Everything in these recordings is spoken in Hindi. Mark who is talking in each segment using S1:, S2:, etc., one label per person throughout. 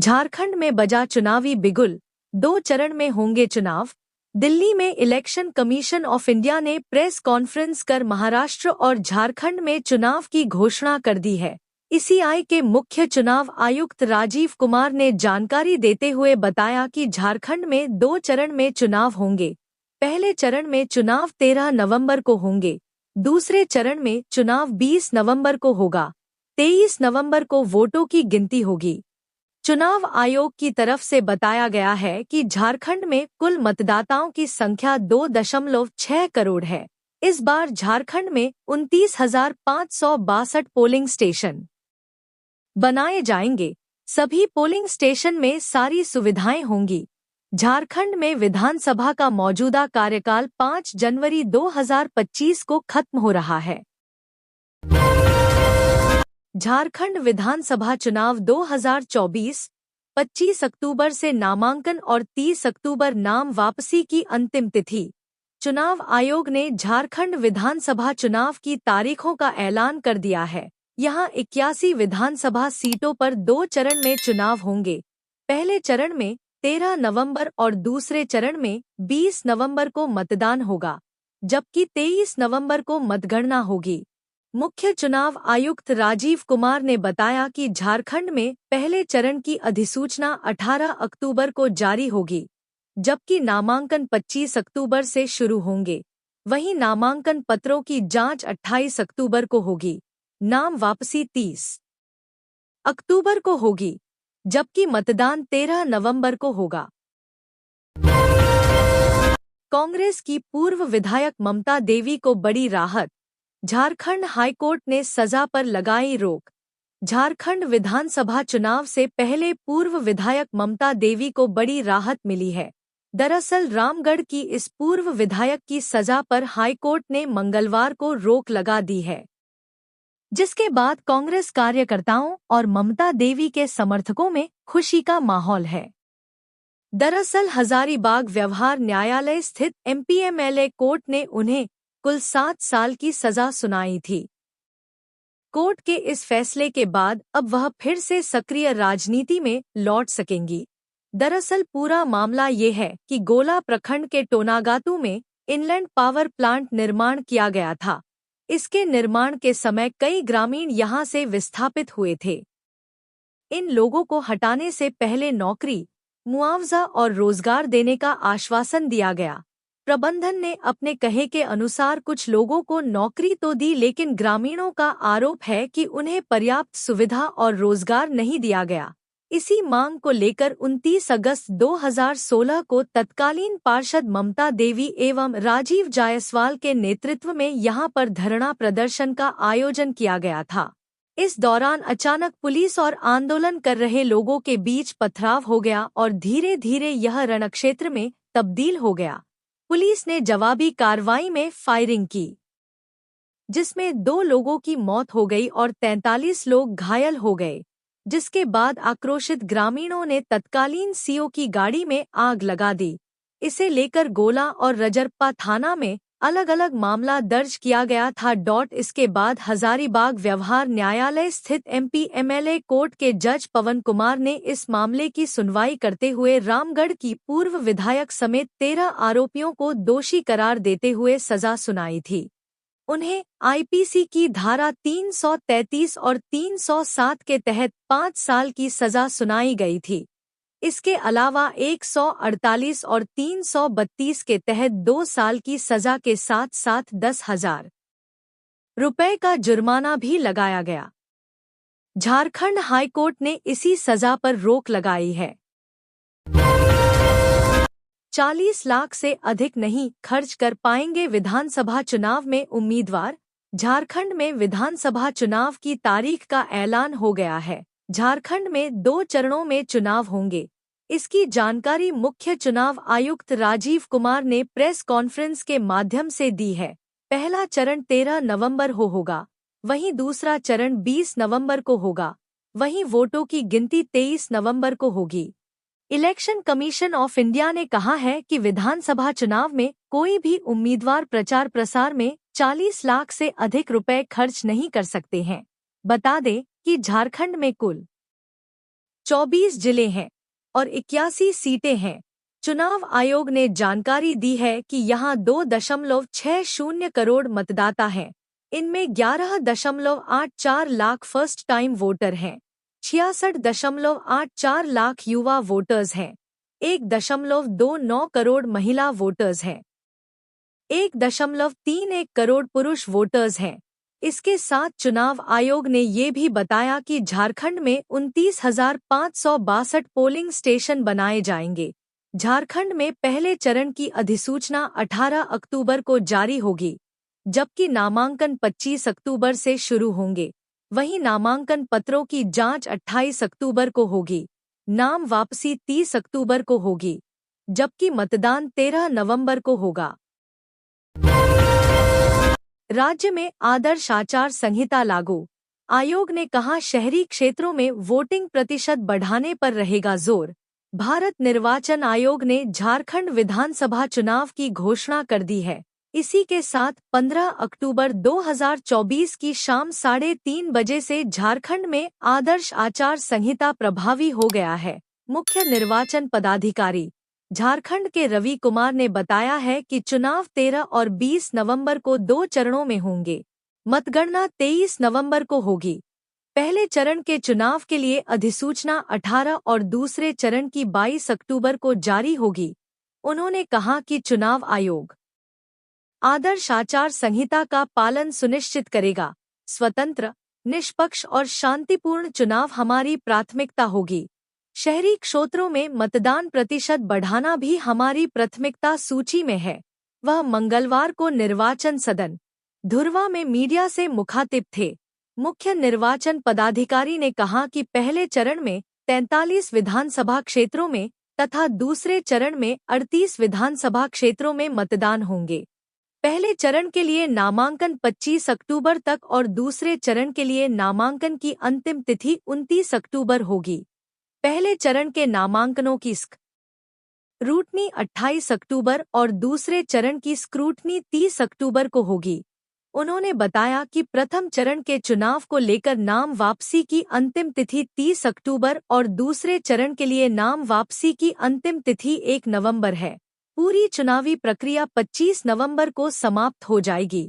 S1: झारखंड में बजा चुनावी बिगुल, 2 चरण में होंगे चुनाव। दिल्ली में इलेक्शन कमीशन ऑफ इंडिया ने प्रेस कॉन्फ्रेंस कर महाराष्ट्र और झारखंड में चुनाव की घोषणा कर दी है। ईसीआई के मुख्य चुनाव आयुक्त राजीव कुमार ने जानकारी देते हुए बताया कि झारखंड में 2 चरण में चुनाव होंगे। पहले चरण में चुनाव 13 नवंबर को होंगे, दूसरे चरण में चुनाव 20 नवंबर को होगा। 23 नवंबर को वोटों की गिनती होगी। चुनाव आयोग की तरफ से बताया गया है कि झारखंड में कुल मतदाताओं की संख्या 2.6 करोड़ है। इस बार झारखंड में 29,562 पोलिंग स्टेशन बनाए जाएंगे। सभी पोलिंग स्टेशन में सारी सुविधाएं होंगी। झारखंड में विधानसभा का मौजूदा कार्यकाल 5 जनवरी 2025 को खत्म हो रहा है। झारखंड विधानसभा चुनाव 2024, 25 अक्टूबर से नामांकन और 30 अक्टूबर नाम वापसी की अंतिम तिथि। चुनाव आयोग ने झारखंड विधानसभा चुनाव की तारीखों का ऐलान कर दिया है। यहां 81 विधानसभा सीटों पर 2 चरण में चुनाव होंगे। पहले चरण में 13 नवंबर और दूसरे चरण में 20 नवंबर को मतदान होगा, जबकि 23 नवंबर को मतगणना होगी। मुख्य चुनाव आयुक्त राजीव कुमार ने बताया कि झारखंड में पहले चरण की अधिसूचना 18 अक्टूबर को जारी होगी, जबकि नामांकन 25 अक्टूबर से शुरू होंगे। वहीं नामांकन पत्रों की जांच 28 अक्टूबर को होगी। नाम वापसी 30 अक्टूबर को होगी, जबकि मतदान 13 नवंबर को होगा। कांग्रेस की पूर्व विधायक ममता देवी को बड़ी राहत। झारखंड हाईकोर्ट ने सजा पर लगाई रोक। झारखंड विधानसभा चुनाव से पहले पूर्व विधायक ममता देवी को बड़ी राहत मिली है। दरअसल रामगढ़ की इस पूर्व विधायक की सजा पर हाईकोर्ट ने मंगलवार को रोक लगा दी है, जिसके बाद कांग्रेस कार्यकर्ताओं और ममता देवी के समर्थकों में खुशी का माहौल है। दरअसल हजारीबाग व्यवहार न्यायालय स्थित एमपीएमएलए कोर्ट ने उन्हें कुल 7 साल की सजा सुनाई थी। कोर्ट के इस फैसले के बाद अब वह फिर से सक्रिय राजनीति में लौट सकेंगी। दरअसल पूरा मामला ये है कि गोला प्रखंड के टोनागातू में इनलैंड पावर प्लांट निर्माण किया गया था। इसके निर्माण के समय कई ग्रामीण यहां से विस्थापित हुए थे। इन लोगों को हटाने से पहले नौकरी, मुआवजा और रोजगार देने का आश्वासन दिया गया। प्रबंधन ने अपने कहे के अनुसार कुछ लोगों को नौकरी तो दी, लेकिन ग्रामीणों का आरोप है कि उन्हें पर्याप्त सुविधा और रोजगार नहीं दिया गया। इसी मांग को लेकर 29 अगस्त 2016 को तत्कालीन पार्षद ममता देवी एवं राजीव जायसवाल के नेतृत्व में यहां पर धरना प्रदर्शन का आयोजन किया गया था। इस दौरान अचानक पुलिस और आंदोलन कर रहे लोगों के बीच पथराव हो गया और धीरे धीरे यह रणक्षेत्र में तब्दील हो गया। पुलिस ने जवाबी कार्रवाई में फायरिंग की, जिसमें 2 लोगों की मौत हो गई और 43 लोग घायल हो गए, जिसके बाद आक्रोशित ग्रामीणों ने तत्कालीन सीओ की गाड़ी में आग लगा दी। इसे लेकर गोला और रजरप्पा थाना में अलग अलग मामला दर्ज किया गया था। इसके बाद हजारीबाग व्यवहार न्यायालय स्थित एमपीएमएलए कोर्ट के जज पवन कुमार ने इस मामले की सुनवाई करते हुए रामगढ़ की पूर्व विधायक समेत 13 आरोपियों को दोषी करार देते हुए सजा सुनाई थी। उन्हें आईपीसी की धारा 333 और 307 के तहत 5 साल की सजा सुनाई गई थी। इसके अलावा 148 और 332 के तहत 2 साल की सजा के साथ साथ 10,000 रुपए का जुर्माना भी लगाया गया। झारखंड हाईकोर्ट ने इसी सजा पर रोक लगाई है। 40 लाख से अधिक नहीं खर्च कर पाएंगे विधानसभा चुनाव में उम्मीदवार। झारखंड में विधानसभा चुनाव की तारीख का ऐलान हो गया है। झारखंड में 2 चरणों में चुनाव होंगे। इसकी जानकारी मुख्य चुनाव आयुक्त राजीव कुमार ने प्रेस कॉन्फ्रेंस के माध्यम से दी है। पहला चरण 13 नवंबर होगा, वहीं दूसरा चरण 20 नवंबर को होगा। वहीं वोटों की गिनती 23 नवंबर को होगी। इलेक्शन कमीशन ऑफ इंडिया ने कहा है कि विधानसभा चुनाव में कोई भी उम्मीदवार प्रचार प्रसार में 40 लाख से अधिक रुपए खर्च नहीं कर सकते हैं। बता दें कि झारखंड में कुल 24 जिले हैं और 81 सीटें हैं। चुनाव आयोग ने जानकारी दी है कि यहां 2.60 करोड़ मतदाता हैं। इनमें 11.84 लाख फर्स्ट टाइम वोटर हैं, 66.84 लाख युवा वोटर्स हैं, 1.29 करोड़ महिला वोटर्स हैं, 1.31 करोड़ पुरुष वोटर्स हैं। इसके साथ चुनाव आयोग ने ये भी बताया कि झारखंड में 29,562 पोलिंग स्टेशन बनाए जाएंगे। झारखंड में पहले चरण की अधिसूचना 18 अक्टूबर को जारी होगी, जबकि नामांकन 25 अक्टूबर से शुरू होंगे। वहीं नामांकन पत्रों की जांच 28 अक्टूबर को होगी। नाम वापसी 30 अक्टूबर को होगी, जबकि मतदान 13 नवंबर को होगा। राज्य में आदर्श आचार संहिता लागू। आयोग ने कहा शहरी क्षेत्रों में वोटिंग प्रतिशत बढ़ाने पर रहेगा जोर। भारत निर्वाचन आयोग ने झारखंड विधानसभा चुनाव की घोषणा कर दी है। इसी के साथ 15 अक्टूबर 2024 की शाम 3:30 बजे से झारखंड में आदर्श आचार संहिता प्रभावी हो गया है। मुख्य निर्वाचन पदाधिकारी झारखंड के रवि कुमार ने बताया है कि चुनाव 13 और 20 नवंबर को 2 चरणों में होंगे। मतगणना 23 नवंबर को होगी। पहले चरण के चुनाव के लिए अधिसूचना 18 और दूसरे चरण की 22 अक्टूबर को जारी होगी। उन्होंने कहा कि चुनाव आयोग आदर्श आचार संहिता का पालन सुनिश्चित करेगा। स्वतंत्र, निष्पक्ष और शांतिपूर्ण चुनाव हमारी प्राथमिकता होगी। शहरी क्षेत्रों में मतदान प्रतिशत बढ़ाना भी हमारी प्राथमिकता सूची में है। वह मंगलवार को निर्वाचन सदन धुर्वा में मीडिया से मुखातिब थे। मुख्य निर्वाचन पदाधिकारी ने कहा कि पहले चरण में 43 विधानसभा क्षेत्रों में तथा दूसरे चरण में 38 विधानसभा क्षेत्रों में मतदान होंगे। पहले चरण के लिए नामांकन 25 अक्टूबर तक और दूसरे चरण के लिए नामांकन की अंतिम तिथि 29 अक्टूबर होगी। पहले चरण के नामांकनों की स्क्रूटनी 28 अक्टूबर और दूसरे चरण की स्क्रूटनी 30 अक्टूबर को होगी। उन्होंने बताया कि प्रथम चरण के चुनाव को लेकर नाम वापसी की अंतिम तिथि 30 अक्टूबर और दूसरे चरण के लिए नाम वापसी की अंतिम तिथि 1 नवंबर है। पूरी चुनावी प्रक्रिया 25 नवंबर को समाप्त हो जाएगी।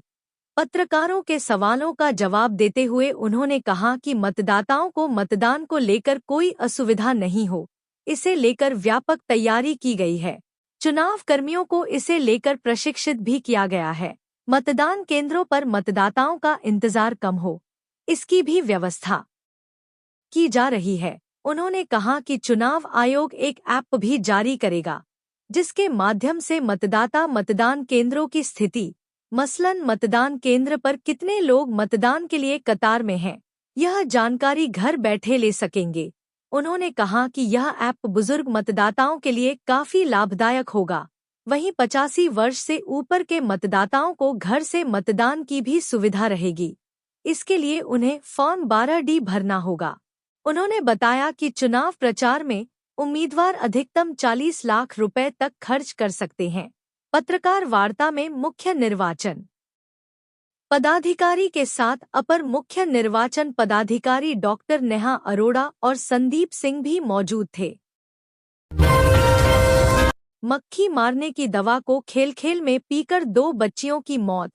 S1: पत्रकारों के सवालों का जवाब देते हुए उन्होंने कहा कि मतदाताओं को मतदान को लेकर कोई असुविधा नहीं हो, इसे लेकर व्यापक तैयारी की गई है। चुनाव कर्मियों को इसे लेकर प्रशिक्षित भी किया गया है। मतदान केंद्रों पर मतदाताओं का इंतजार कम हो, इसकी भी व्यवस्था की जा रही है। उन्होंने कहा कि चुनाव आयोग एक ऐप भी जारी करेगा, जिसके माध्यम से मतदाता मतदान केंद्रों की स्थिति, मसलन मतदान केंद्र पर कितने लोग मतदान के लिए कतार में हैं, यह जानकारी घर बैठे ले सकेंगे। उन्होंने कहा कि यह ऐप बुजुर्ग मतदाताओं के लिए काफी लाभदायक होगा। वहीं 85 वर्ष से ऊपर के मतदाताओं को घर से मतदान की भी सुविधा रहेगी। इसके लिए उन्हें फॉर्म 12D भरना होगा। उन्होंने बताया कि चुनाव प्रचार में उम्मीदवार अधिकतम 40 लाख रुपए तक खर्च कर सकते हैं। पत्रकार वार्ता में मुख्य निर्वाचन पदाधिकारी के साथ अपर मुख्य निर्वाचन पदाधिकारी डॉक्टर नेहा अरोड़ा और संदीप सिंह भी मौजूद थे। मक्खी मारने की दवा को खेल में पीकर 2 बच्चियों की मौत,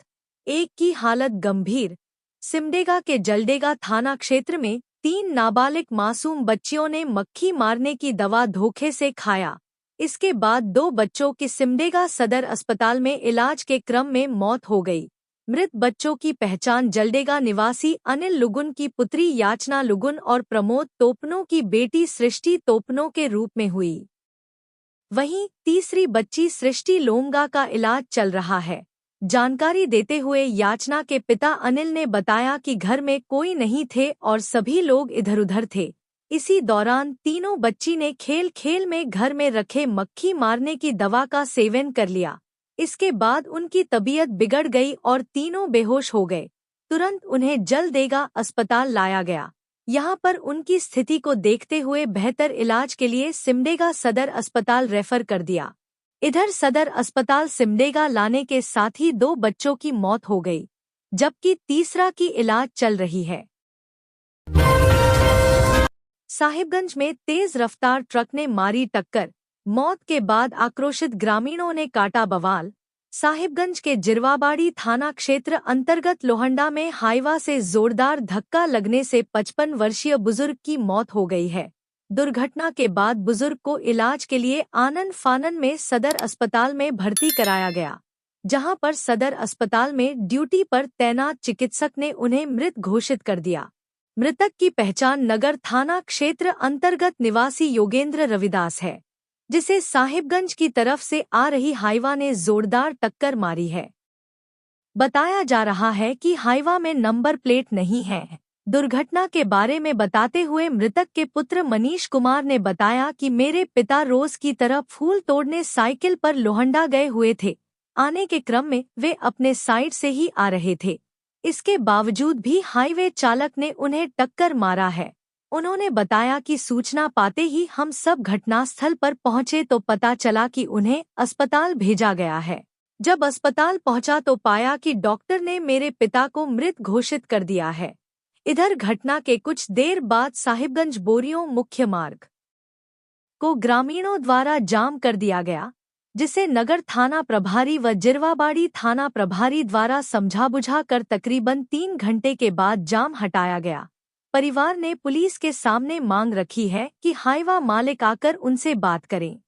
S1: एक की हालत गंभीर। सिमडेगा के जलडेगा थाना क्षेत्र में 3 नाबालिग मासूम बच्चियों ने मक्खी मारने की दवा धोखे से खाया। इसके बाद 2 बच्चों की सिमडेगा सदर अस्पताल में इलाज के क्रम में मौत हो गई। मृत बच्चों की पहचान जलडेगा निवासी अनिल लुगुन की पुत्री याचना लुगुन और प्रमोद तोपनो की बेटी सृष्टि तोपनो के रूप में हुई। वहीं तीसरी बच्ची सृष्टि लोंगा का इलाज चल रहा है। जानकारी देते हुए याचना के पिता अनिल ने बताया कि घर में कोई नहीं थे और सभी लोग इधर-उधर थे। इसी दौरान तीनों बच्ची ने खेल में घर में रखे मक्खी मारने की दवा का सेवन कर लिया। इसके बाद उनकी तबीयत बिगड़ गई और तीनों बेहोश हो गए। तुरंत उन्हें जलडेगा अस्पताल लाया गया। यहां पर उनकी स्थिति को देखते हुए बेहतर इलाज के लिए सिमडेगा सदर अस्पताल रेफर कर दिया। इधर सदर अस्पताल सिमडेगा लाने के साथ ही 2 बच्चों की मौत हो गई, जबकि तीसरा की इलाज चल रही है। साहिबगंज में तेज रफ्तार ट्रक ने मारी टक्कर, मौत के बाद आक्रोशित ग्रामीणों ने काटा बवाल। साहिबगंज के जिरवाबाड़ी थाना क्षेत्र अंतर्गत लोहंडा में हाईवा से जोरदार धक्का लगने से 55 वर्षीय बुजुर्ग की मौत हो गई है। दुर्घटना के बाद बुजुर्ग को इलाज के लिए आनन फानन में सदर अस्पताल में भर्ती कराया गया, जहां पर सदर अस्पताल में ड्यूटी पर तैनात चिकित्सक ने उन्हें मृत घोषित कर दिया। मृतक की पहचान नगर थाना क्षेत्र अंतर्गत निवासी योगेंद्र रविदास है, जिसे साहिबगंज की तरफ से आ रही हाईवा ने जोरदार टक्कर मारी है। बताया जा रहा है कि हाईवा में नंबर प्लेट नहीं है। दुर्घटना के बारे में बताते हुए मृतक के पुत्र मनीष कुमार ने बताया कि मेरे पिता रोज की तरह फूल तोड़ने साइकिल पर लोहंडा गए हुए थे। आने के क्रम में वे अपने साइड से ही आ रहे थे। इसके बावजूद भी हाईवे चालक ने उन्हें टक्कर मारा है। उन्होंने बताया कि सूचना पाते ही हम सब घटनास्थल पर पहुंचे तो पता चला कि उन्हें अस्पताल भेजा गया है। जब अस्पताल पहुंचा तो पाया कि डॉक्टर ने मेरे पिता को मृत घोषित कर दिया है। इधर घटना के कुछ देर बाद साहिबगंज बोरियों मुख्य मार्ग को ग्रामीणों द्वारा जाम कर दिया गया, जिसे नगर थाना प्रभारी व जिरवाबाड़ी थाना प्रभारी द्वारा समझा-बुझा कर तकरीबन 3 घंटे के बाद जाम हटाया गया। परिवार ने पुलिस के सामने मांग रखी है कि हाईवा मालिक आकर उनसे बात करें।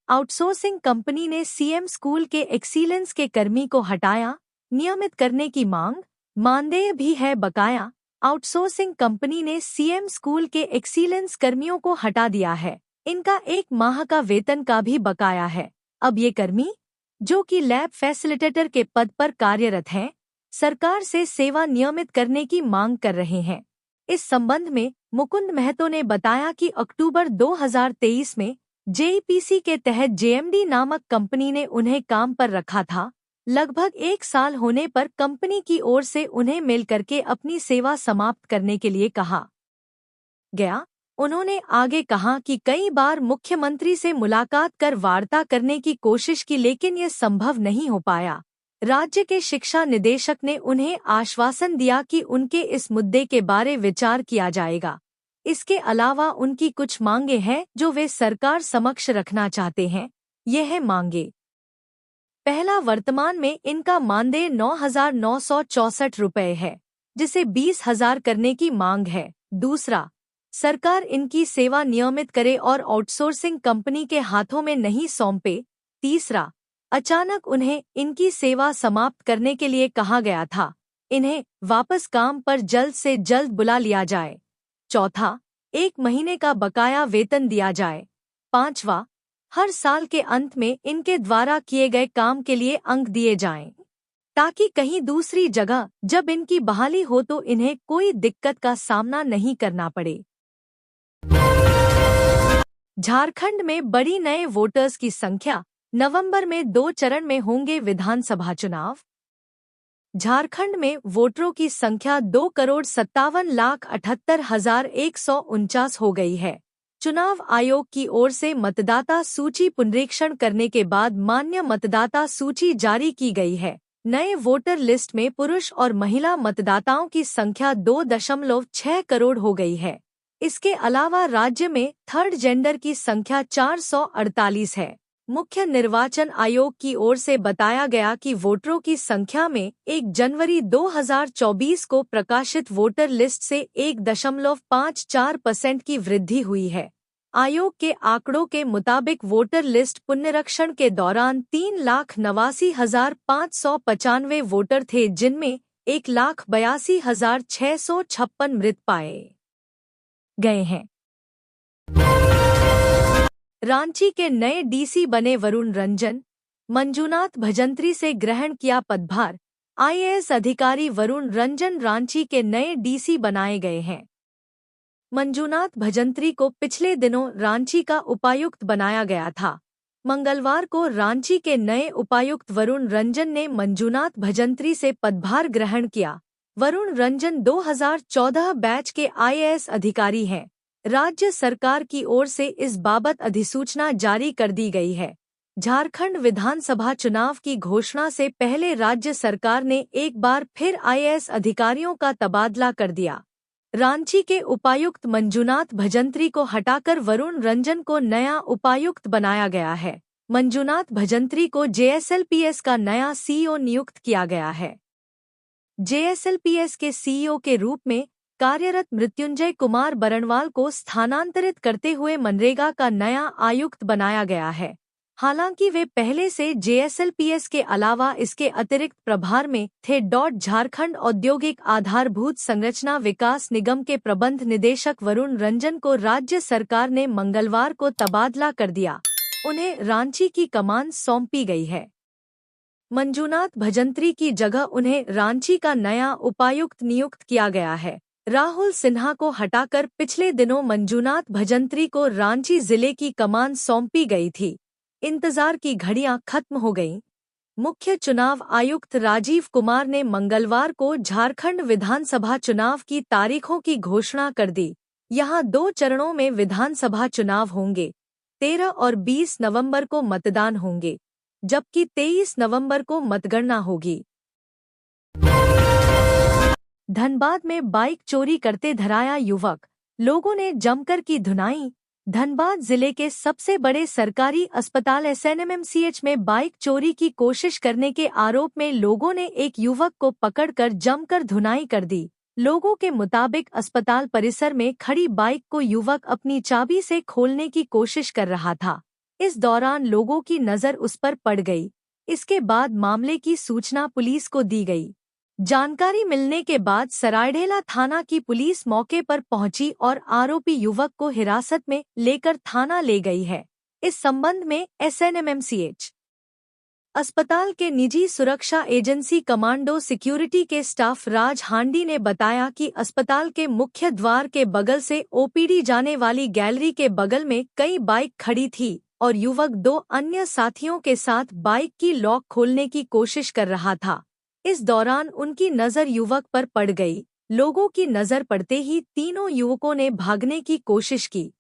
S1: आउटसोर्सिंग कंपनी ने सीएम स्कूल के एक्सीलेंस के कर्मी को हटाया, नियमित करने की मांग, मानदेय भी है बकाया। आउटसोर्सिंग कंपनी ने सीएम स्कूल के एक्सीलेंस कर्मियों को हटा दिया है। इनका 1 माह का वेतन का भी बकाया है। अब ये कर्मी, जो कि लैब फैसिलिटेटर के पद पर कार्यरत हैं, सरकार से सेवा नियमित करने की मांग कर रहे हैं। इस संबंध में मुकुंद महतो ने बताया कि अक्टूबर 2023 में जेईपीसी के तहत जेएमडी नामक कंपनी ने उन्हें काम पर रखा था। लगभग 1 साल होने पर कंपनी की ओर से उन्हें मेल करके अपनी सेवा समाप्त करने के लिए कहा गया। उन्होंने आगे कहा कि कई बार मुख्यमंत्री से मुलाकात कर वार्ता करने की कोशिश की, लेकिन ये संभव नहीं हो पाया। राज्य के शिक्षा निदेशक ने उन्हें आश्वासन दिया कि उनके इस मुद्दे के बारे विचार किया जाएगा। इसके अलावा उनकी कुछ मांगे हैं जो वे सरकार समक्ष रखना चाहते हैं। ये है मांगे: पहला, वर्तमान में इनका मानदेय 9,964 रुपये है, जिसे 20,000 करने की मांग है। दूसरा, सरकार इनकी सेवा नियमित करे और आउटसोर्सिंग कंपनी के हाथों में नहीं सौंपे। तीसरा, अचानक उन्हें इनकी सेवा समाप्त करने के लिए कहा गया था, इन्हें वापस काम पर जल्द से जल्द बुला लिया जाए। चौथा, 1 महीने का बकाया वेतन दिया जाए। पांचवा, हर साल के अंत में इनके द्वारा किए गए काम के लिए अंक दिए जाएं, ताकि कहीं दूसरी जगह जब इनकी बहाली हो तो इन्हें कोई दिक्कत का सामना नहीं करना पड़े। झारखंड में बढ़ी नए वोटर्स की संख्या, नवंबर में 2 चरण में होंगे विधानसभा चुनाव। झारखंड में वोटरों की संख्या 2,57,78,149 हो गई है। चुनाव आयोग की ओर से मतदाता सूची पुनरीक्षण करने के बाद मान्य मतदाता सूची जारी की गई है। नए वोटर लिस्ट में पुरुष और महिला मतदाताओं की संख्या 2.6 करोड़ हो गई है। इसके अलावा राज्य में थर्ड जेंडर की संख्या 448 है। मुख्य निर्वाचन आयोग की ओर से बताया गया कि वोटरों की संख्या में 1 जनवरी 2024 को प्रकाशित वोटर लिस्ट से 1.54% की वृद्धि हुई है। आयोग के आंकड़ों के मुताबिक वोटर लिस्ट पुनरीक्षण के दौरान 3,82,595 वोटर थे, जिनमें 1,82,656 मृत पाए गए हैं। रांची के नए डीसी बने वरुण रंजन। मंजूनाथ भजंत्री से ग्रहण किया पदभार। आईएएस अधिकारी वरुण रंजन रांची के नए डीसी बनाए गए हैं। मंजूनाथ भजंत्री को पिछले दिनों रांची का उपायुक्त बनाया गया था। मंगलवार को रांची के नए उपायुक्त वरुण रंजन ने मंजूनाथ भजंत्री से पदभार ग्रहण किया। वरुण रंजन 2014 बैच के आईएएस अधिकारी हैं। राज्य सरकार की ओर से इस बाबत अधिसूचना जारी कर दी गई है। झारखंड विधानसभा चुनाव की घोषणा से पहले राज्य सरकार ने एक बार फिर आईएएस अधिकारियों का तबादला कर दिया। रांची के उपायुक्त मंजूनाथ भजंत्री को हटाकर वरुण रंजन को नया उपायुक्त बनाया गया है। मंजूनाथ भजंत्री को जेएसएलपीएस का नया सीईओ नियुक्त किया गया है। जेएसएलपीएस के सीईओ के रूप में कार्यरत मृत्युंजय कुमार बरणवाल को स्थानांतरित करते हुए मनरेगा का नया आयुक्त बनाया गया है। हालांकि वे पहले से जेएसएलपीएस के अलावा इसके अतिरिक्त प्रभार में थे। झारखंड औद्योगिक आधारभूत संरचना विकास निगम के प्रबंध निदेशक वरुण रंजन को राज्य सरकार ने मंगलवार को तबादला कर दिया। उन्हें रांची की कमान सौंपी गई है। मंजूनाथ भजंत्री की जगह उन्हें रांची का नया उपायुक्त नियुक्त किया गया है। राहुल सिन्हा को हटाकर पिछले दिनों मंजूनाथ भजंत्री को रांची जिले की कमान सौंपी गई थी। इंतजार की घड़ियां खत्म हो गईं। मुख्य चुनाव आयुक्त राजीव कुमार ने मंगलवार को झारखंड विधानसभा चुनाव की तारीखों की घोषणा कर दी। यहां 2 चरणों में विधानसभा चुनाव होंगे। 13 और 20 नवंबर को मतदान होंगे, जबकि 23 नवंबर को मतगणना होगी। धनबाद में बाइक चोरी करते धराया युवक, लोगों ने जमकर की धुनाई। धनबाद जिले के सबसे बड़े सरकारी अस्पताल एसएनएमएमसीएच में बाइक चोरी की कोशिश करने के आरोप में लोगों ने एक युवक को पकड़कर जमकर धुनाई कर दी। लोगों के मुताबिक अस्पताल परिसर में खड़ी बाइक को युवक अपनी चाबी से खोलने की कोशिश कर रहा था। इस दौरान लोगों की नजर उस पर पड़ गई। इसके बाद मामले की सूचना पुलिस को दी गई। जानकारी मिलने के बाद सरायढेला थाना की पुलिस मौके पर पहुंची और आरोपी युवक को हिरासत में लेकर थाना ले गई है। इस संबंध में एसएनएमएमसीएच अस्पताल के निजी सुरक्षा एजेंसी कमांडो सिक्योरिटी के स्टाफ राज हांडी ने बताया कि अस्पताल के मुख्य द्वार के बगल से ओपीडी जाने वाली गैलरी के बगल में कई बाइक खड़ी थी और युवक 2 अन्य साथियों के साथ बाइक की लॉक खोलने की कोशिश कर रहा था। इस दौरान उनकी नज़र युवक पर पड़ गई। लोगों की नज़र पड़ते ही तीनों युवकों ने भागने की कोशिश की,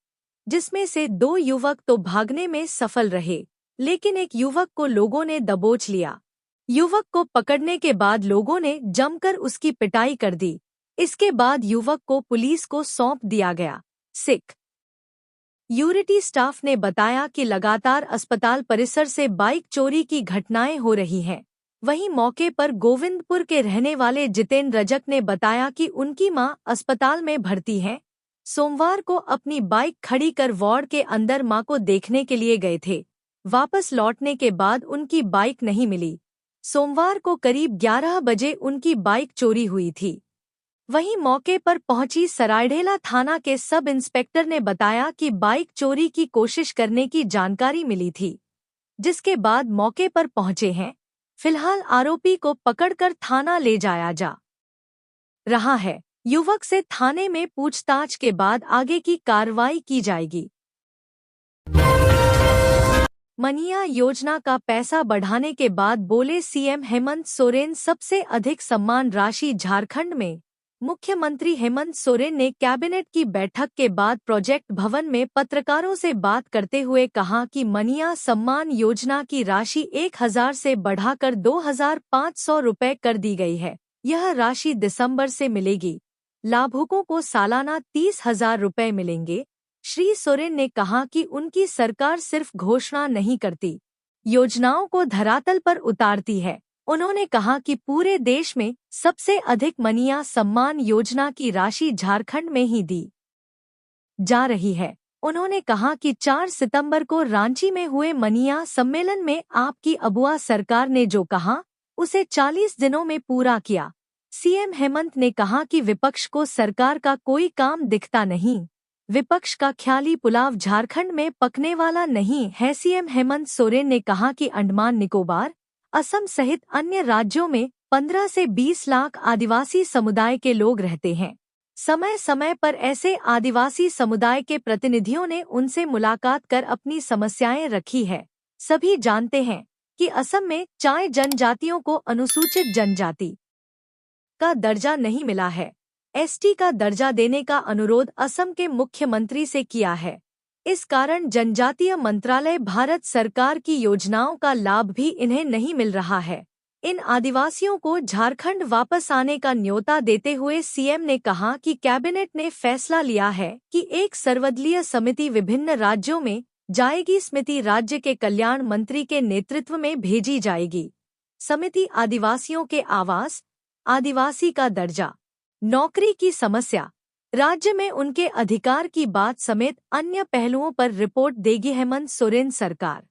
S1: जिसमें से 2 युवक तो भागने में सफल रहे, लेकिन एक युवक को लोगों ने दबोच लिया। युवक को पकड़ने के बाद लोगों ने जमकर उसकी पिटाई कर दी। इसके बाद युवक को पुलिस को सौंप दिया गया। सिक्योरिटी स्टाफ ने बताया कि लगातार अस्पताल परिसर से बाइक चोरी की घटनाएं हो रही हैं। वहीं मौके पर गोविंदपुर के रहने वाले जितेंद्र रजक ने बताया कि उनकी मां अस्पताल में भर्ती हैं। सोमवार को अपनी बाइक खड़ी कर वार्ड के अंदर मां को देखने के लिए गए थे। वापस लौटने के बाद उनकी बाइक नहीं मिली। सोमवार को करीब 11 बजे उनकी बाइक चोरी हुई थी। वहीं मौके पर पहुंची सरायढेला थाना के सब इंस्पेक्टर ने बताया कि बाइक चोरी की कोशिश करने की जानकारी मिली थी, जिसके बाद मौके पर पहुंचे हैं। फिलहाल आरोपी को पकड़कर थाना ले जाया जा रहा है। युवक से थाने में पूछताछ के बाद आगे की कार्रवाई की जाएगी। मनिया योजना का पैसा बढ़ाने के बाद बोले सीएम हेमंत सोरेन, सबसे अधिक सम्मान राशि झारखंड में। मुख्यमंत्री हेमंत सोरेन ने कैबिनेट की बैठक के बाद प्रोजेक्ट भवन में पत्रकारों से बात करते हुए कहा कि मनिया सम्मान योजना की राशि 1000 से बढ़ाकर 2500 रुपए कर दी गई है। यह राशि दिसंबर से मिलेगी। लाभुकों को सालाना 30,000 रुपए मिलेंगे। श्री सोरेन ने कहा कि उनकी सरकार सिर्फ घोषणा नहीं करती, योजनाओं को धरातल पर उतारती है। उन्होंने कहा कि पूरे देश में सबसे अधिक मनिया सम्मान योजना की राशि झारखंड में ही दी जा रही है। उन्होंने कहा कि 4 सितंबर को रांची में हुए मनिया सम्मेलन में आपकी अबुआ सरकार ने जो कहा, उसे 40 दिनों में पूरा किया। सीएम हेमंत ने कहा कि विपक्ष को सरकार का कोई काम दिखता नहीं। विपक्ष का ख्याली पुलाव झारखंड में पकने वाला नहीं है। सीएम हेमंत सोरेन ने कहा कि अंडमान निकोबार, असम सहित अन्य राज्यों में 15 से 20 लाख आदिवासी समुदाय के लोग रहते हैं। समय समय पर ऐसे आदिवासी समुदाय के प्रतिनिधियों ने उनसे मुलाकात कर अपनी समस्याएं रखी है। सभी जानते हैं कि असम में चाय जनजातियों को अनुसूचित जनजाति का दर्जा नहीं मिला है। एसटी का दर्जा देने का अनुरोध असम के मुख्यमंत्री से किया है। इस कारण जनजातीय मंत्रालय भारत सरकार की योजनाओं का लाभ भी इन्हें नहीं मिल रहा है। इन आदिवासियों को झारखंड वापस आने का न्योता देते हुए सीएम ने कहा कि कैबिनेट ने फैसला लिया है कि एक सर्वदलीय समिति विभिन्न राज्यों में जाएगी। समिति राज्य के कल्याण मंत्री के नेतृत्व में भेजी जाएगी। समिति आदिवासियों के आवास, आदिवासी का दर्जा, नौकरी की समस्या, राज्य में उनके अधिकार की बात समेत अन्य पहलुओं पर रिपोर्ट देगी। हेमंत सोरेन सरकार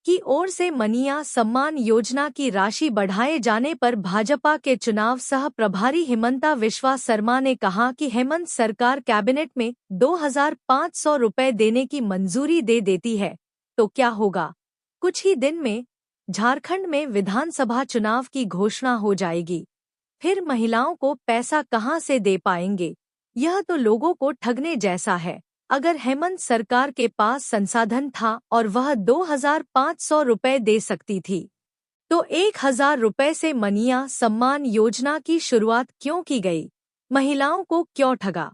S1: की ओर से मनीया सम्मान योजना की राशि बढ़ाए जाने पर भाजपा के चुनाव सह प्रभारी हिमंता विश्वा शर्मा ने कहा कि हेमंत सरकार कैबिनेट में 2,500 रुपए देने की मंजूरी दे देती है तो क्या होगा। कुछ ही दिन में झारखंड में विधानसभा चुनाव की घोषणा हो जाएगी। फिर महिलाओं को पैसा कहां से दे पाएंगे। यह तो लोगों को ठगने जैसा है। अगर हेमंत सरकार के पास संसाधन था और वह 2,500 रुपए दे सकती थी तो 1,000 रुपए से मनीया सम्मान योजना की शुरुआत क्यों की गई। महिलाओं को क्यों ठगा।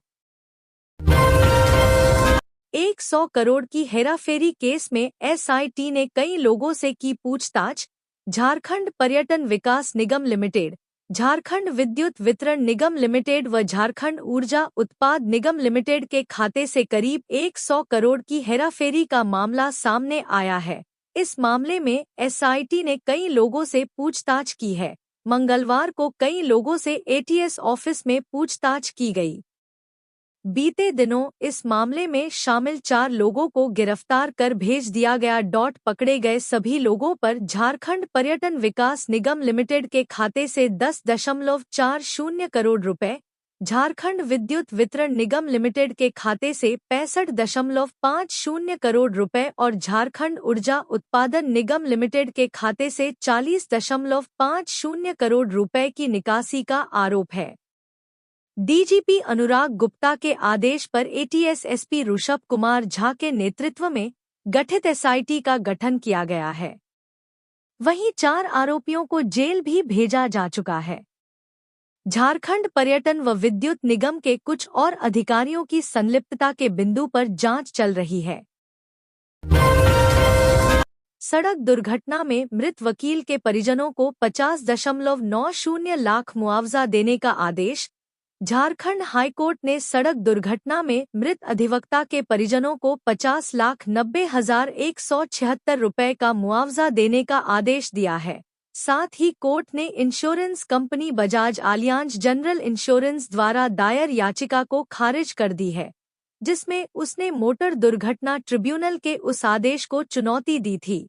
S1: 100 करोड़ की हेराफेरी केस में एसआईटी ने कई लोगों से की पूछताछ। झारखंड पर्यटन विकास निगम लिमिटेड, झारखंड विद्युत वितरण निगम लिमिटेड व झारखंड ऊर्जा उत्पाद निगम लिमिटेड के खाते से करीब 100 करोड़ की हेराफेरी का मामला सामने आया है। इस मामले में एसआईटी ने कई लोगों से पूछताछ की है। मंगलवार को कई लोगों से एटीएस ऑफिस में पूछताछ की गई। बीते दिनों इस मामले में शामिल 4 लोगों को गिरफ्तार कर भेज दिया गया। पकड़े गए सभी लोगों पर झारखंड पर्यटन विकास निगम लिमिटेड के खाते से 10.40 करोड़ रुपए, झारखंड विद्युत वितरण निगम लिमिटेड के खाते से 65.50 करोड़ रुपए और झारखंड ऊर्जा उत्पादन निगम लिमिटेड के खाते से 40.50 करोड़ रुपए की निकासी का आरोप है। डीजीपी अनुराग गुप्ता के आदेश पर एटीएस एसपी ऋषभ कुमार झा के नेतृत्व में गठित एसआईटी का गठन किया गया है। वहीं 4 आरोपियों को जेल भी भेजा जा चुका है। झारखंड पर्यटन व विद्युत निगम के कुछ और अधिकारियों की संलिप्तता के बिंदु पर जांच चल रही है। सड़क दुर्घटना में मृत वकील के परिजनों को 50.90 लाख मुआवजा देने का आदेश। झारखंड हाईकोर्ट ने सड़क दुर्घटना में मृत अधिवक्ता के परिजनों को 50,90,176 रुपए का मुआवजा देने का आदेश दिया है। साथ ही कोर्ट ने insurance company Bajaj Allianz general insurance द्वारा दायर याचिका को खारिज कर दी है, जिसमें उसने मोटर दुर्घटना ट्रिब्यूनल के उस आदेश को चुनौती दी थी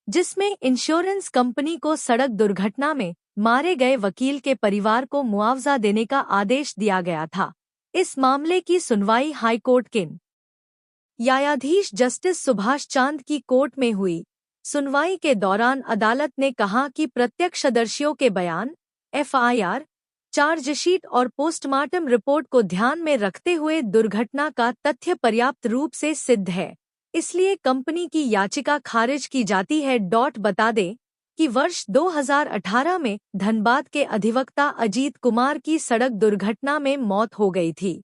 S1: जिसमें इंश्योरेंस कंपनी को सड़क दुर्घटना में मारे गए वकील के परिवार को मुआवजा देने का आदेश दिया गया था। इस मामले की सुनवाई हाईकोर्ट के न्यायाधीश जस्टिस सुभाष चांद की कोर्ट में हुई। सुनवाई के दौरान अदालत ने कहा कि प्रत्यक्षदर्शियों के बयान, एफआईआर, चार्जशीट और पोस्टमार्टम रिपोर्ट को ध्यान में रखते हुए दुर्घटना का तथ्य पर्याप्त रूप से सिद्ध है, इसलिए कंपनी की याचिका खारिज की जाती है। बता दें कि वर्ष 2018 में धनबाद के अधिवक्ता अजीत कुमार की सड़क दुर्घटना में मौत हो गई थी।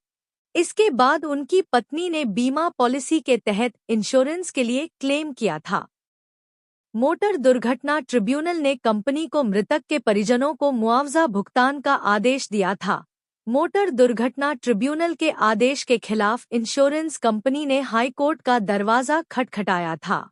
S1: इसके बाद उनकी पत्नी ने बीमा पॉलिसी के तहत इंश्योरेंस के लिए क्लेम किया था। मोटर दुर्घटना ट्रिब्यूनल ने कंपनी को मृतक के परिजनों को मुआवजा भुगतान का आदेश दिया था। मोटर दुर्घटना ट्रिब्यूनल के आदेश के खिलाफ इंश्योरेंस कंपनी ने हाईकोर्ट का दरवाजा खटखटाया था।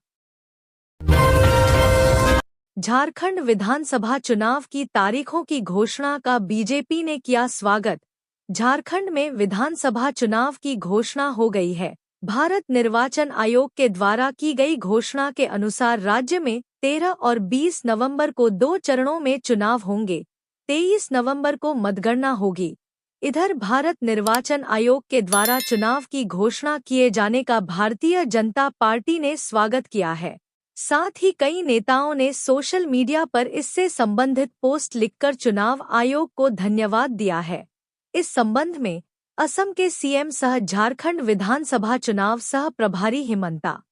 S1: झारखंड विधानसभा चुनाव की तारीखों की घोषणा का बीजेपी ने किया स्वागत। झारखंड में विधानसभा चुनाव की घोषणा हो गई है। भारत निर्वाचन आयोग के द्वारा की गई घोषणा के अनुसार राज्य में 13 और 20 नवंबर को 2 चरणों में चुनाव होंगे। 23 नवंबर को मतगणना होगी। इधर भारत निर्वाचन आयोग के द्वारा चुनाव की घोषणा किए जाने का भारतीय जनता पार्टी ने स्वागत किया है। साथ ही कई नेताओं ने सोशल मीडिया पर इससे संबंधित पोस्ट लिखकर चुनाव आयोग को धन्यवाद दिया है। इस संबंध में असम के सीएम सह झारखंड विधानसभा चुनाव सह प्रभारी हिमंता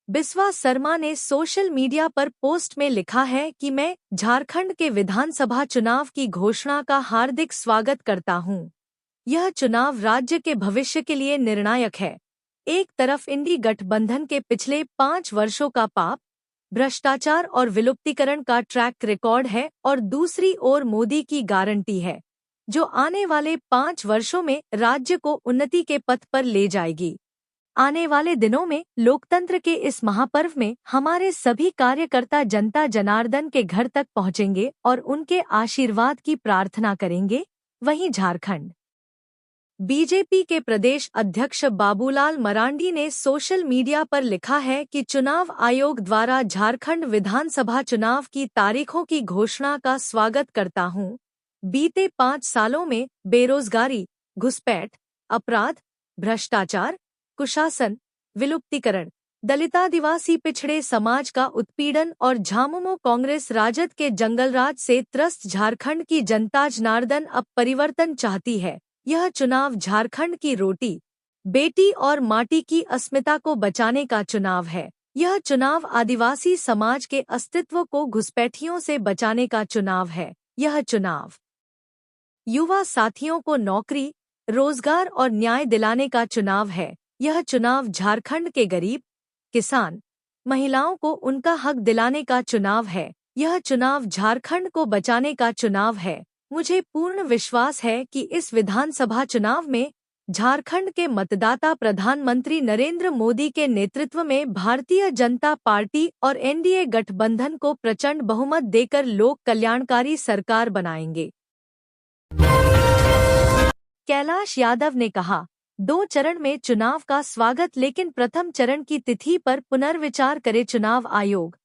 S1: बिस्वा शर्मा ने सोशल मीडिया पर पोस्ट में लिखा है कि मैं झारखंड के विधानसभा चुनाव की घोषणा का हार्दिक स्वागत करता हूं। यह चुनाव राज्य के भविष्य के लिए निर्णायक है। एक तरफ इंडी गठबंधन के पिछले 5 वर्षों का पाप, भ्रष्टाचार और विलुप्तीकरण का ट्रैक रिकॉर्ड है और दूसरी ओर मोदी की गारंटी है, जो आने वाले 5 वर्षों में राज्य को उन्नति के पथ पर ले जाएगी। आने वाले दिनों में लोकतंत्र के इस महापर्व में हमारे सभी कार्यकर्ता जनता जनार्दन के घर तक पहुंचेंगे और उनके आशीर्वाद की प्रार्थना करेंगे। वहीं झारखंड बीजेपी के प्रदेश अध्यक्ष बाबूलाल मरांडी ने सोशल मीडिया पर लिखा है कि चुनाव आयोग द्वारा झारखंड विधानसभा चुनाव की तारीखों की घोषणा का स्वागत करता हूं। बीते 5 सालों में बेरोजगारी, घुसपैठ, अपराध, भ्रष्टाचार, कुशासन, विलुप्तीकरण, दलितादिवासी पिछड़े समाज का उत्पीड़न और झामुमो कांग्रेस राजद के जंगलराज से त्रस्त झारखंड की जनता जनार्दन अब परिवर्तन चाहती है। यह चुनाव झारखंड की रोटी, बेटी और माटी की अस्मिता को बचाने का चुनाव है। यह चुनाव आदिवासी समाज के अस्तित्व को घुसपैठियों से बचाने का चुनाव है। यह चुनाव युवा साथियों को नौकरी, रोजगार और न्याय दिलाने का चुनाव है। यह चुनाव झारखंड के गरीब, किसान, महिलाओं को उनका हक दिलाने का चुनाव है। यह चुनाव झारखंड को बचाने का चुनाव है। मुझे पूर्ण विश्वास है कि इस विधानसभा चुनाव में झारखंड के मतदाता प्रधानमंत्री नरेंद्र मोदी के नेतृत्व में भारतीय जनता पार्टी और एनडीए गठबंधन को प्रचंड बहुमत देकर लोक कल्याणकारी सरकार बनाएंगे। कैलाश यादव ने कहा, 2 चरण में चुनाव का स्वागत, लेकिन प्रथम चरण की तिथि पर पुनर्विचार करे चुनाव आयोग।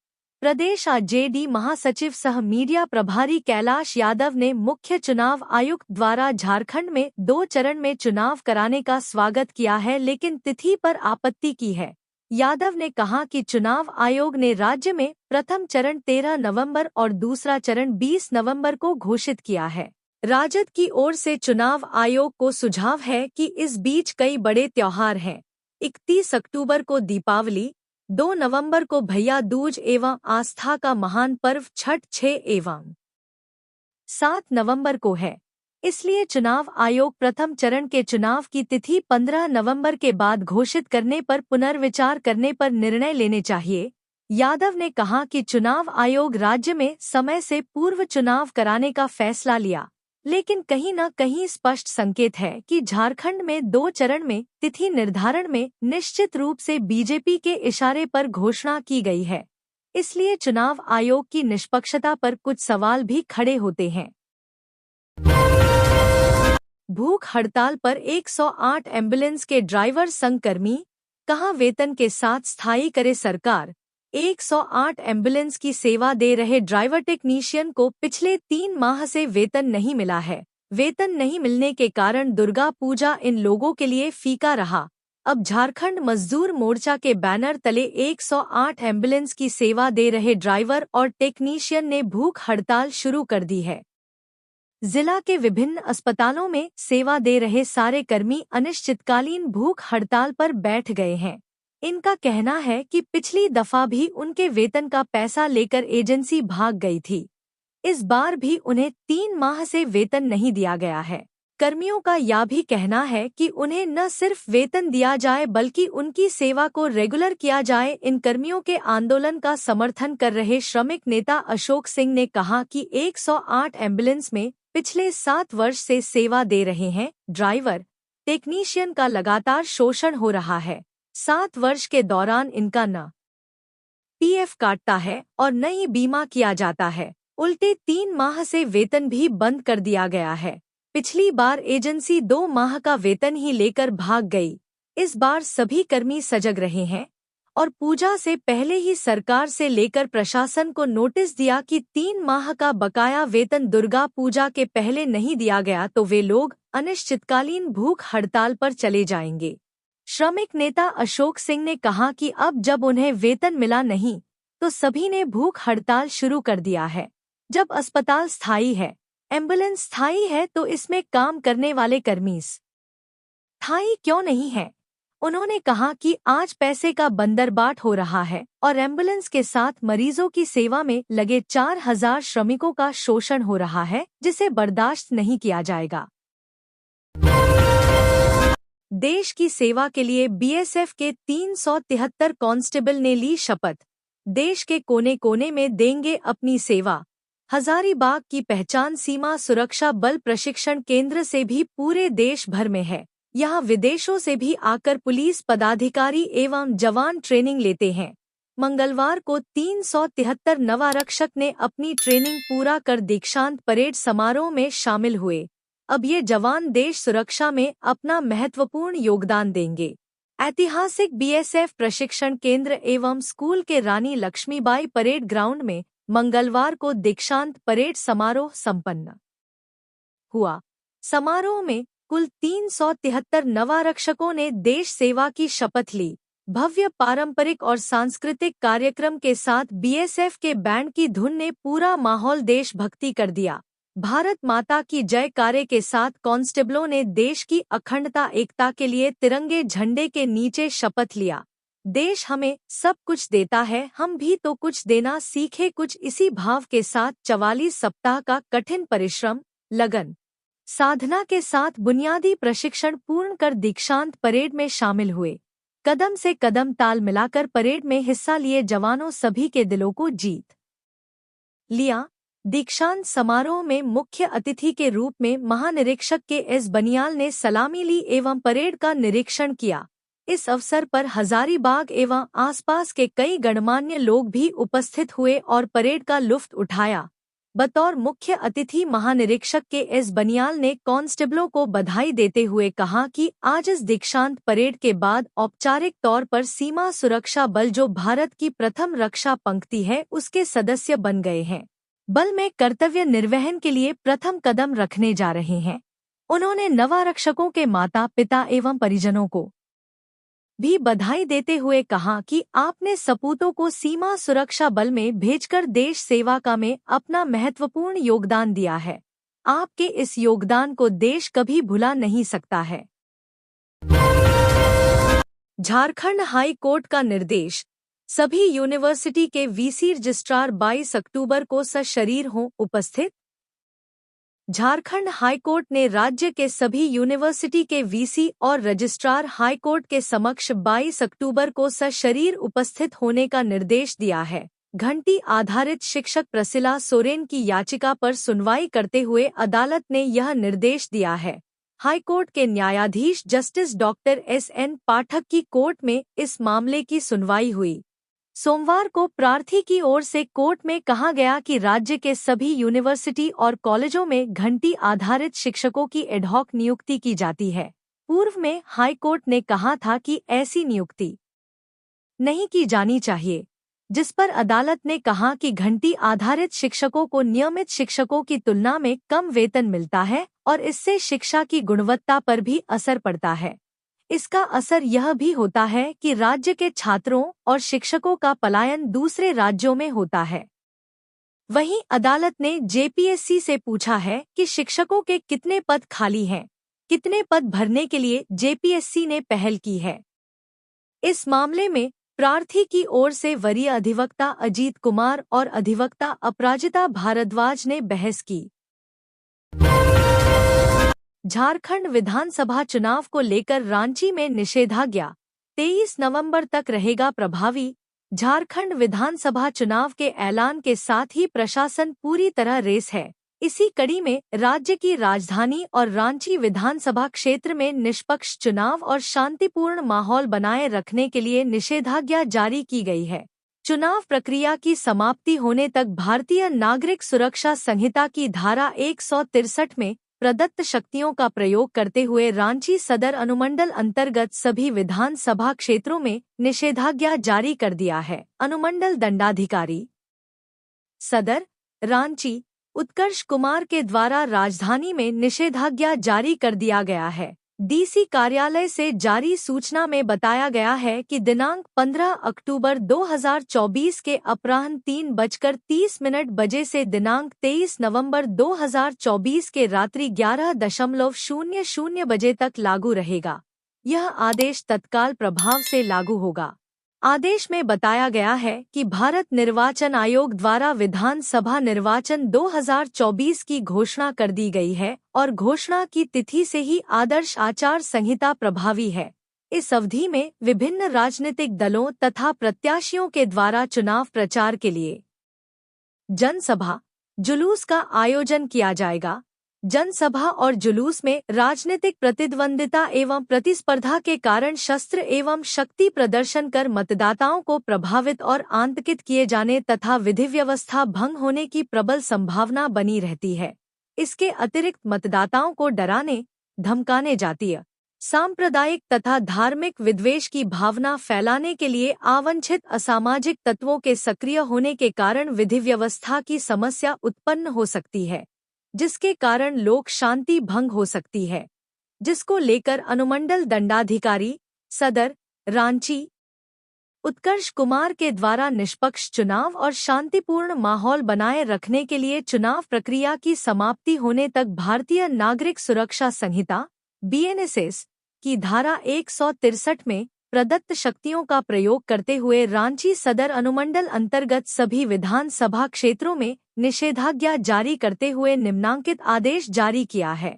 S1: प्रदेश जेडी महासचिव सह मीडिया प्रभारी कैलाश यादव ने मुख्य चुनाव आयुक्त द्वारा झारखंड में 2 चरण में चुनाव कराने का स्वागत किया है, लेकिन तिथि पर आपत्ति की है। यादव ने कहा कि चुनाव आयोग ने राज्य में प्रथम चरण 13 नवंबर और दूसरा चरण 20 नवंबर को घोषित किया है। राजद की ओर से चुनाव आयोग को सुझाव है कि इस बीच कई बड़े त्योहार हैं। 31 अक्टूबर को दीपावली, 2 नवंबर को भैया दूज एवं आस्था का महान पर्व छठ, 6 एवं 7 नवंबर को है। इसलिए चुनाव आयोग प्रथम चरण के चुनाव की तिथि 15 नवंबर के बाद घोषित करने पर पुनर्विचार करने पर निर्णय लेने चाहिए। यादव ने कहा कि चुनाव आयोग राज्य में समय से पूर्व चुनाव कराने का फैसला लिया, लेकिन कहीं न कहीं स्पष्ट संकेत है कि झारखंड में 2 चरण में तिथि निर्धारण में निश्चित रूप से बीजेपी के इशारे पर घोषणा की गई है। इसलिए चुनाव आयोग की निष्पक्षता पर कुछ सवाल भी खड़े होते हैं। भूख हड़ताल पर 108 एम्बुलेंस के ड्राइवर संघ कर्मी, कहां वेतन के साथ स्थायी करे सरकार। 108 एम्बुलेंस की सेवा दे रहे ड्राइवर टेक्नीशियन को पिछले 3 माह से वेतन नहीं मिला है। वेतन नहीं मिलने के कारण दुर्गा पूजा इन लोगों के लिए फीका रहा। अब झारखंड मजदूर मोर्चा के बैनर तले 108 एम्बुलेंस की सेवा दे रहे ड्राइवर और टेक्नीशियन ने भूख हड़ताल शुरू कर दी है। जिला के विभिन्न अस्पतालों में सेवा दे रहे सारे कर्मी अनिश्चितकालीन भूख हड़ताल पर बैठ गए हैं। इनका कहना है कि पिछली दफा भी उनके वेतन का पैसा लेकर एजेंसी भाग गई थी। इस बार भी उन्हें 3 माह से वेतन नहीं दिया गया है। कर्मियों का यह भी कहना है कि उन्हें न सिर्फ वेतन दिया जाए बल्कि उनकी सेवा को रेगुलर किया जाए। इन कर्मियों के आंदोलन का समर्थन कर रहे श्रमिक नेता अशोक सिंह ने कहा कि 108 एम्बुलेंस में पिछले 7 वर्ष से सेवा दे रहे हैं ड्राइवर, टेक्नीशियन का लगातार शोषण हो रहा है। 7 वर्ष के दौरान इनका न पीएफ काटता है और न ही बीमा किया जाता है। उल्टे 3 माह से वेतन भी बंद कर दिया गया है। पिछली बार एजेंसी 2 माह का वेतन ही लेकर भाग गई। इस बार सभी कर्मी सजग रहे हैं और पूजा से पहले ही सरकार से लेकर प्रशासन को नोटिस दिया कि 3 माह का बकाया वेतन दुर्गा पूजा के पहले नहीं दिया गया तो वे लोग अनिश्चितकालीन भूख हड़ताल पर चले जाएंगे। श्रमिक नेता अशोक सिंह ने कहा कि अब जब उन्हें वेतन मिला नहीं तो सभी ने भूख हड़ताल शुरू कर दिया है। जब अस्पताल स्थायी है, एम्बुलेंस स्थायी है तो इसमें काम करने वाले कर्मी स्थायी क्यों नहीं है? उन्होंने कहा कि आज पैसे का बंदरबाट हो रहा है और एम्बुलेंस के साथ मरीजों की सेवा में लगे 4000 श्रमिकों का शोषण हो रहा है, जिसे बर्दाश्त नहीं किया जाएगा। देश की सेवा के लिए बीएसएफ के 373 कांस्टेबल ने ली शपथ। देश के कोने कोने में देंगे अपनी सेवा। हजारीबाग की पहचान सीमा सुरक्षा बल प्रशिक्षण केंद्र से भी पूरे देश भर में है। यहाँ विदेशों से भी आकर पुलिस पदाधिकारी एवं जवान ट्रेनिंग लेते हैं। मंगलवार को 373 नवारक्षक ने अपनी ट्रेनिंग पूरा कर दीक्षांत परेड समारोह में शामिल हुए। अब ये जवान देश सुरक्षा में अपना महत्वपूर्ण योगदान देंगे। ऐतिहासिक बीएसएफ प्रशिक्षण केंद्र एवं स्कूल के रानी लक्ष्मीबाई परेड ग्राउंड में मंगलवार को दीक्षांत परेड समारोह संपन्न हुआ। समारोह में कुल 373 नवारक्षकों ने देश सेवा की शपथ ली। भव्य पारंपरिक और सांस्कृतिक कार्यक्रम के साथ बीएसएफ के बैंड की धुन ने पूरा माहौल देशभक्ति कर दिया। भारत माता की जयकारे के साथ कांस्टेबलों ने देश की अखंडता एकता के लिए तिरंगे झंडे के नीचे शपथ लिया। देश हमें सब कुछ देता है, हम भी तो कुछ देना सीखे। कुछ इसी भाव के साथ 44 सप्ताह का कठिन परिश्रम, लगन, साधना के साथ बुनियादी प्रशिक्षण पूर्ण कर दीक्षांत परेड में शामिल हुए। कदम से कदम ताल मिलाकर परेड में हिस्सा लिए जवानों सभी के दिलों को जीत लिया। दीक्षांत समारोह में मुख्य अतिथि के रूप में महानिरीक्षक के एस बनियाल ने सलामी ली एवं परेड का निरीक्षण किया। इस अवसर पर हजारीबाग एवं आसपास के कई गणमान्य लोग भी उपस्थित हुए और परेड का लुत्फ उठाया। बतौर मुख्य अतिथि महानिरीक्षक के एस बनियाल ने कांस्टेबलों को बधाई देते हुए कहा कि आज इस दीक्षांत परेड के बाद औपचारिक तौर पर सीमा सुरक्षा बल जो भारत की प्रथम रक्षा पंक्ति है उसके सदस्य बन गए हैं। बल में कर्तव्य निर्वहन के लिए प्रथम कदम रखने जा रहे हैं। उन्होंने नवारक्षकों के माता पिता एवं परिजनों को भी बधाई देते हुए कहा कि आपने सपूतों को सीमा सुरक्षा बल में भेजकर देश सेवा का में अपना महत्वपूर्ण योगदान दिया है। आपके इस योगदान को देश कभी भुला नहीं सकता है। झारखंड हाई कोर्ट का निर्देश, सभी यूनिवर्सिटी के वीसी रजिस्ट्रार 22 अक्टूबर को सशरीर हों उपस्थित। झारखंड हाईकोर्ट ने राज्य के सभी यूनिवर्सिटी के वीसी और रजिस्ट्रार हाईकोर्ट के समक्ष 22 अक्टूबर को सशरीर उपस्थित होने का निर्देश दिया है। घंटी आधारित शिक्षक प्रसिला सोरेन की याचिका पर सुनवाई करते हुए अदालत ने यह निर्देश दिया है। हाईकोर्ट के न्यायाधीश जस्टिस डॉक्टर एस.एन. पाठक की कोर्ट में इस मामले की सुनवाई हुई। सोमवार को प्रार्थी की ओर से कोर्ट में कहा गया कि राज्य के सभी यूनिवर्सिटी और कॉलेजों में घंटी आधारित शिक्षकों की एडहॉक नियुक्ति की जाती है। पूर्व में हाई कोर्ट ने कहा था कि ऐसी नियुक्ति नहीं की जानी चाहिए, जिस पर अदालत ने कहा कि घंटी आधारित शिक्षकों को नियमित शिक्षकों की तुलना में कम वेतन मिलता है और इससे शिक्षा की गुणवत्ता पर भी असर पड़ता है। इसका असर यह भी होता है कि राज्य के छात्रों और शिक्षकों का पलायन दूसरे राज्यों में होता है। वहीं अदालत ने जेपीएससी से पूछा है कि शिक्षकों के कितने पद खाली हैं, कितने पद भरने के लिए जेपीएससी ने पहल की है। इस मामले में प्रार्थी की ओर से वरीय अधिवक्ता अजीत कुमार और अधिवक्ता अपराजिता भारद्वाज ने बहस की। झारखंड विधानसभा चुनाव को लेकर रांची में निषेधाज्ञा 23 नवंबर तक रहेगा प्रभावी। झारखंड विधानसभा चुनाव के ऐलान के साथ ही प्रशासन पूरी तरह रेस है। इसी कड़ी में राज्य की राजधानी और रांची विधानसभा क्षेत्र में निष्पक्ष चुनाव और शांतिपूर्ण माहौल बनाए रखने के लिए निषेधाज्ञा जारी की गई है। चुनाव प्रक्रिया की समाप्ति होने तक भारतीय नागरिक सुरक्षा संहिता की धारा 163 में प्रदत्त शक्तियों का प्रयोग करते हुए रांची सदर अनुमंडल अंतर्गत सभी विधानसभा क्षेत्रों में निषेधाज्ञा जारी कर दिया है। अनुमंडल दंडाधिकारी सदर रांची उत्कर्ष कुमार के द्वारा राजधानी में निषेधाज्ञा जारी कर दिया गया है। डीसी कार्यालय से जारी सूचना में बताया गया है कि दिनांक 15 अक्टूबर 2024 के अपराह्न 3:30 बजे से दिनांक 23 नवंबर 2024 के रात्रि 11:00 बजे तक लागू रहेगा। यह आदेश तत्काल प्रभाव से लागू होगा। आदेश में बताया गया है कि भारत निर्वाचन आयोग द्वारा विधानसभा निर्वाचन 2024 की घोषणा कर दी गई है और घोषणा की तिथि से ही आदर्श आचार संहिता प्रभावी है। इस अवधि में विभिन्न राजनीतिक दलों तथा प्रत्याशियों के द्वारा चुनाव प्रचार के लिए जनसभा, जुलूस का आयोजन किया जाएगा। जनसभा और जुलूस में राजनीतिक प्रतिद्वंदिता एवं प्रतिस्पर्धा के कारण शस्त्र एवं शक्ति प्रदर्शन कर मतदाताओं को प्रभावित और आतंकित किए जाने तथा विधि व्यवस्था भंग होने की प्रबल संभावना बनी रहती है। इसके अतिरिक्त मतदाताओं को डराने, धमकाने, जातीय, सांप्रदायिक तथा धार्मिक विद्वेष की भावना फैलाने के लिए अवांछित असामाजिक तत्वों के सक्रिय होने के कारण विधि व्यवस्था की समस्या उत्पन्न हो सकती है, जिसके कारण लोक शांति भंग हो सकती है, जिसको लेकर अनुमंडल दंडाधिकारी सदर रांची उत्कर्ष कुमार के द्वारा निष्पक्ष चुनाव और शांतिपूर्ण माहौल बनाए रखने के लिए चुनाव प्रक्रिया की समाप्ति होने तक भारतीय नागरिक सुरक्षा संहिता BNSS की धारा 163 में प्रदत्त शक्तियों का प्रयोग करते हुए रांची सदर अनुमंडल अंतर्गत सभी विधानसभा क्षेत्रों में निषेधाज्ञा जारी करते हुए निम्नांकित आदेश जारी किया है।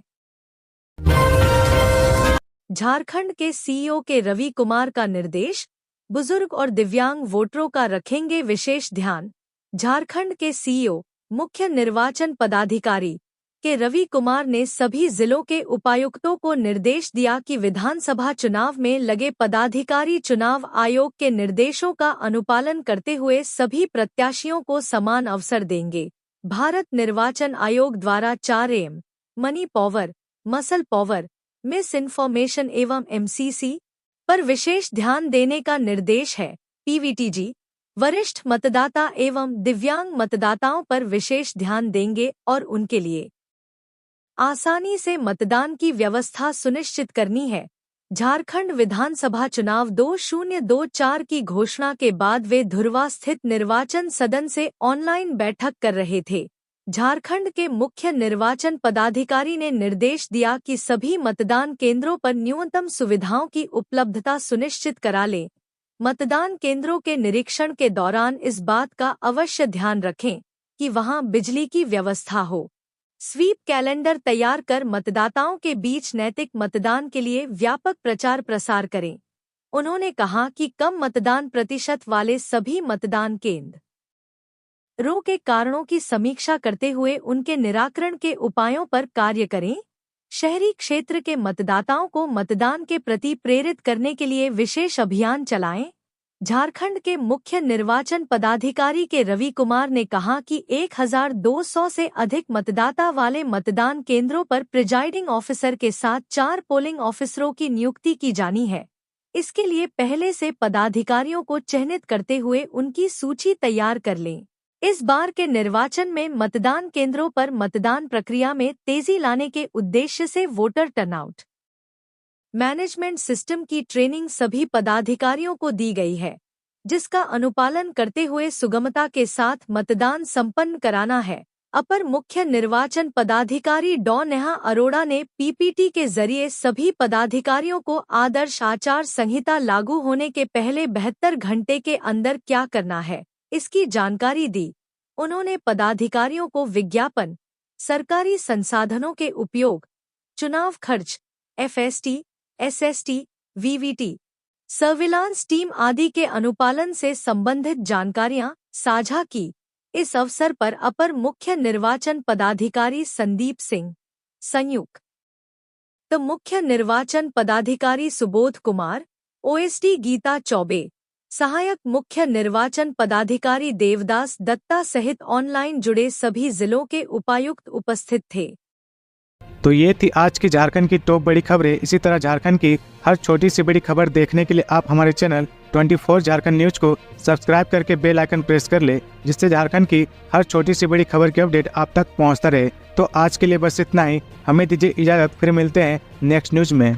S1: झारखंड के CEO के रवि कुमार का निर्देश, बुजुर्ग और दिव्यांग वोटरों का रखेंगे विशेष ध्यान। झारखंड के CEO मुख्य निर्वाचन पदाधिकारी के रवि कुमार ने सभी जिलों के उपायुक्तों को निर्देश दिया कि विधानसभा चुनाव में लगे पदाधिकारी चुनाव आयोग के निर्देशों का अनुपालन करते हुए सभी प्रत्याशियों को समान अवसर देंगे। भारत निर्वाचन आयोग द्वारा 4M, money power, muscle power, miss information एवं MCC पर विशेष ध्यान देने का निर्देश है। PVTG वरिष्ठ मतदाता एवं दिव्यांग मतदाताओं पर विशेष ध्यान देंगे और उनके लिए आसानी से मतदान की व्यवस्था सुनिश्चित करनी है। झारखंड विधानसभा चुनाव 2024 की घोषणा के बाद वे धुर्वा स्थित निर्वाचन सदन से ऑनलाइन बैठक कर रहे थे। झारखंड के मुख्य निर्वाचन पदाधिकारी ने निर्देश दिया कि सभी मतदान केंद्रों पर न्यूनतम सुविधाओं की उपलब्धता सुनिश्चित करा लें। मतदान केंद्रों के निरीक्षण के दौरान इस बात का अवश्य ध्यान रखें कि वहां बिजली की व्यवस्था हो। स्वीप कैलेंडर तैयार कर मतदाताओं के बीच नैतिक मतदान के लिए व्यापक प्रचार प्रसार करें। उन्होंने कहा कि कम मतदान प्रतिशत वाले सभी मतदान केंद्रों के कारणों की समीक्षा करते हुए उनके निराकरण के उपायों पर कार्य करें। शहरी क्षेत्र के मतदाताओं को मतदान के प्रति प्रेरित करने के लिए विशेष अभियान चलाएं। झारखंड के मुख्य निर्वाचन पदाधिकारी के रवि कुमार ने कहा कि 1200 से अधिक मतदाता वाले मतदान केंद्रों पर प्रिजाइडिंग ऑफिसर के साथ 4 पोलिंग ऑफिसरों की नियुक्ति की जानी है। इसके लिए पहले से पदाधिकारियों को चयनित करते हुए उनकी सूची तैयार कर लें। इस बार के निर्वाचन में मतदान केंद्रों पर मतदान प्रक्रिया में तेजी लाने के उद्देश्य से वोटर टर्नआउट मैनेजमेंट सिस्टम की ट्रेनिंग सभी पदाधिकारियों को दी गई है, जिसका अनुपालन करते हुए सुगमता के साथ मतदान संपन्न कराना है। अपर मुख्य निर्वाचन पदाधिकारी डॉ नेहा अरोड़ा ने PPT के जरिए सभी पदाधिकारियों को आदर्श आचार संहिता लागू होने के पहले 72 घंटे के अंदर क्या करना है, इसकी जानकारी दी। उन्होंने पदाधिकारियों को विज्ञापन, सरकारी संसाधनों के उपयोग, चुनाव खर्च, FST, SST, VVT, surveillance team आदि के अनुपालन से संबंधित जानकारियां साझा की। इस अवसर पर अपर मुख्य निर्वाचन पदाधिकारी संदीप सिंह, संयुक्त मुख्य निर्वाचन पदाधिकारी सुबोध कुमार, OSD गीता चौबे, सहायक मुख्य निर्वाचन पदाधिकारी देवदास दत्ता सहित ऑनलाइन जुड़े सभी जिलों के उपायुक्त उपस्थित थे।
S2: तो ये थी आज की झारखंड की टॉप बड़ी खबरें। इसी तरह झारखंड की हर छोटी सी बड़ी खबर देखने के लिए आप हमारे चैनल 24 झारखंड न्यूज को सब्सक्राइब करके बेल आइकन प्रेस कर ले, जिससे झारखंड की हर छोटी सी बड़ी खबर की अपडेट आप तक पहुंचता रहे। तो आज के लिए बस इतना ही। हमें दीजिए इजाजत, फिर मिलते हैं नेक्स्ट न्यूज में।